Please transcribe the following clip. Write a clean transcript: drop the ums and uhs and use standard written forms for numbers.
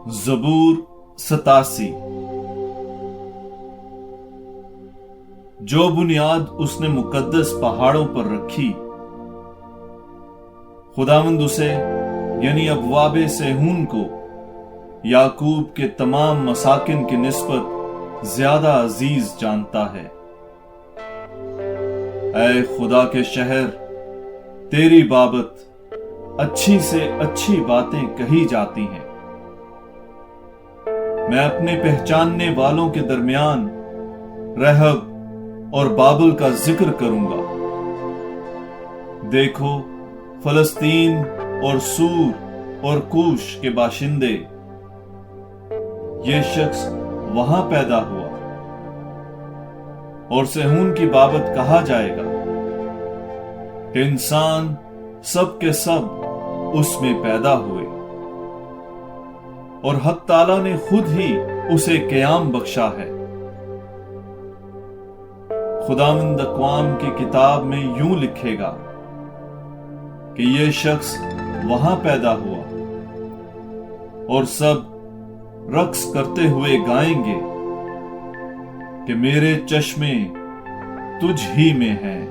زبور 87۔ جو بنیاد اس نے مقدس پہاڑوں پر رکھی، خداوند اسے یعنی ابواب صہیون کو یعقوب کے تمام مساکن کی نسبت زیادہ عزیز جانتا ہے۔ اے خدا کے شہر، تیری بابت اچھی سے اچھی باتیں کہی جاتی ہیں۔ میں اپنے پہچاننے والوں کے درمیان رہب اور بابل کا ذکر کروں گا۔ دیکھو، فلسطین اور سور اور کوش کے باشندے، یہ شخص وہاں پیدا ہوا، اور صہیون کی بابت کہا جائے گا کہ انسان سب کے سب اس میں پیدا ہوئے، اور حق تعالیٰ نے خود ہی اسے قیام بخشا ہے۔ خداوند اقوام کی کتاب میں یوں لکھے گا کہ یہ شخص وہاں پیدا ہوا، اور سب رقص کرتے ہوئے گائیں گے کہ میرے چشمے تجھ ہی میں ہیں۔